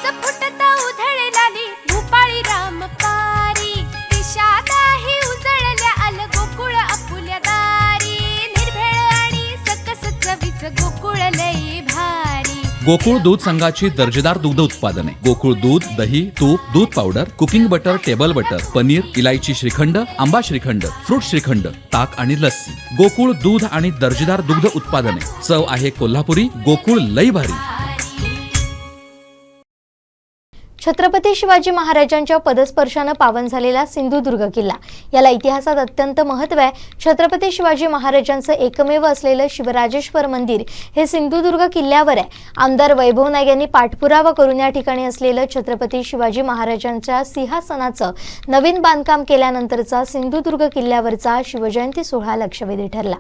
केस फुटता उधळलाली भूपाळी रामपारी दिशादाही उजळल्या आल गोकुळ आपुल्या दारी निर्भेळ आणि सकस चवीच गोकुळ लई भारी। गोकुळ दूध संघाची दर्जेदार दुग्ध उत्पादने गोकुळ दूध, दही, तूप, दूध powder, cooking butter, table butter, paneer, इलायची श्रीखंड, आंबा श्रीखंड, फ्रूट श्रीखंड, ताक आणि लस्सी। गोकुळ दूध आणि दर्जेदार दुग्ध उत्पादने, चव आहे कोल्हापुरी, गोकुळ लई भारी। छत्रपती शिवाजी महाराजांच्या पदस्पर्शाने पावन झालेला सिंधुदुर्ग किल्ला याला इतिहासात अत्यंत महत्त्व आहे। छत्रपती शिवाजी महाराजांचं एकमेव असलेलं शिवराजेश्वर मंदिर हे सिंधुदुर्ग किल्ल्यावर आहे। आमदार वैभव नाईक यांनी पाठपुरावा करून या ठिकाणी असलेलं छत्रपती शिवाजी महाराजांच्या सिंहासनाचं नवीन बांधकाम केल्यानंतरचा सिंधुदुर्ग किल्ल्यावरचा शिवजयंती सोहळा लक्षवेधी ठरला।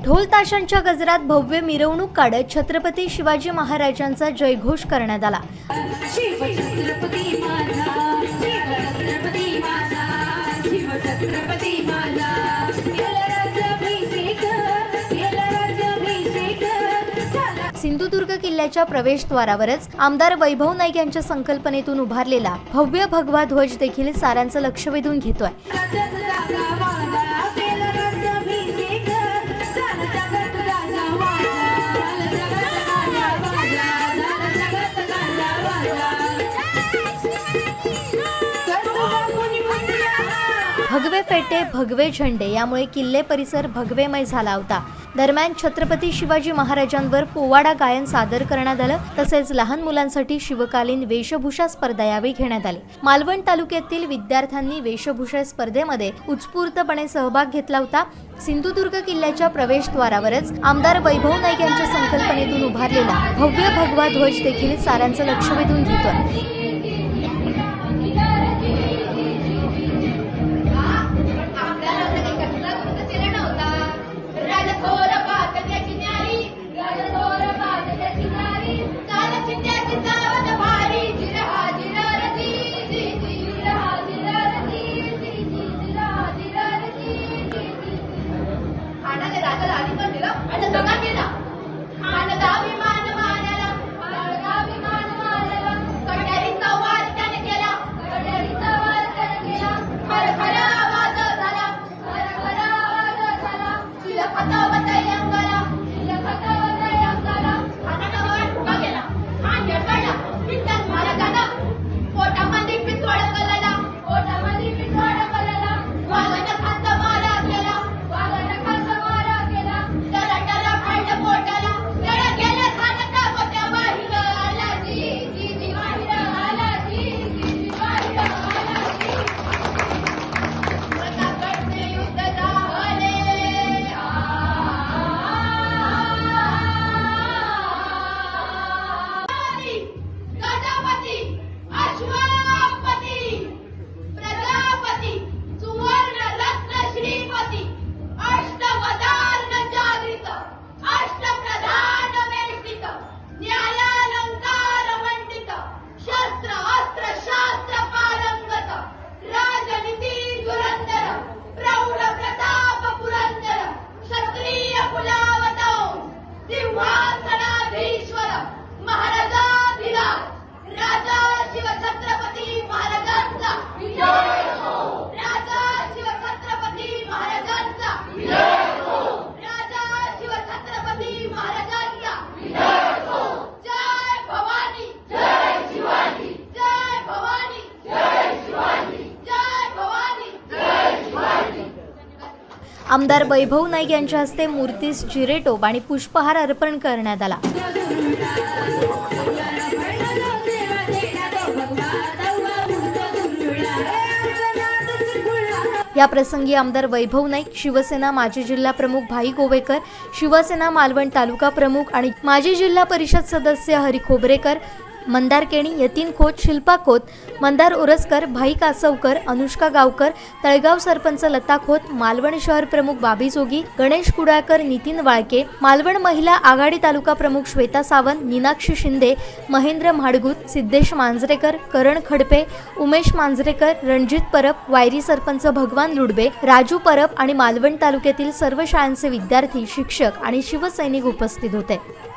ढोल ताशांच्या गजरात भव्य मिरवणूक काढत छत्रपती शिवाजी महाराजांचा जयघोष करण्यात आला। सिंधुदुर्ग किल्ल्याच्या प्रवेशद्वारावरच आमदार वैभव नाईक यांच्या संकल्पनेतून उभारलेला भव्य भगवा ध्वज देखील साऱ्यांचं लक्ष वेधून घेतोय। भगवे फेटे, भगवे झेंडे यामुळे किल्ले परिसर भगवेमय झाला होता। दरम्यान छत्रपती शिवाजी महाराजांवर पोवाडा गायन सादर करण्यात आलं, तसेच लहान मुलांसाठी शिवकालीन वेशभूषा स्पर्धा यावेळी घेण्यात आली। मालवण तालुक्यातील विद्यार्थ्यांनी वेशभूषा स्पर्धेमध्ये उत्स्फूर्तपणे सहभाग घेतला होता। सिंधुदुर्ग किल्ल्याच्या प्रवेशद्वारावरच आमदार वैभव नाईक यांच्या संकल्पनेतून उभारलेला भव्य भगवा ध्वज देखील साऱ्यांचं लक्ष वेधून घेतोय। आमदार वैभव नाईक यांच्या हस्ते मूर्तीस जिरेटोप आणि पुष्पहार अर्पण करण्यात आला. या प्रसंगी आमदार वैभव नाईक, शिवसेना माजी जिल्हा प्रमुख भाई गोवेकर, शिवसेना मालवण तालुका प्रमुख आणि माजी जिल्हा परिषद सदस्य हरी खोबरेकर, मंदार केणी, यतीन खोत, शिल्पा खोत, मंदार उरसकर, भाई कासवकर, अनुष्का गावकर, तळगाव सरपंच लता खोत, मालवण शहर प्रमुख बाबी जोगी, गणेश कुडाळकर, नितीन वाळके, मालवण महिला आघाडी तालुका प्रमुख श्वेता सावंत, मीनाक्षी शिंदे, महेंद्र म्हाडगुत, सिद्धेश मांजरेकर, करण खडपे, उमेश मांजरेकर, रणजित परब, वायरी सरपंच भगवान लुडबे, राजू परब आणि मालवण तालुक्यातील सर्व शाळांचे विद्यार्थी, शिक्षक आणि शिवसैनिक उपस्थित होते.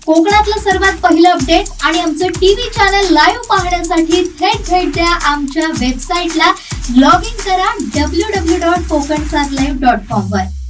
कोकणातलं सर्वात पहिलं अपडेट आणि आमचं टीव्ही चॅनल लाईव्ह पाहण्यासाठी थेट भेट द्या आमच्या वेबसाईटला. लॉग इन करा www.kokansatlive.com वर.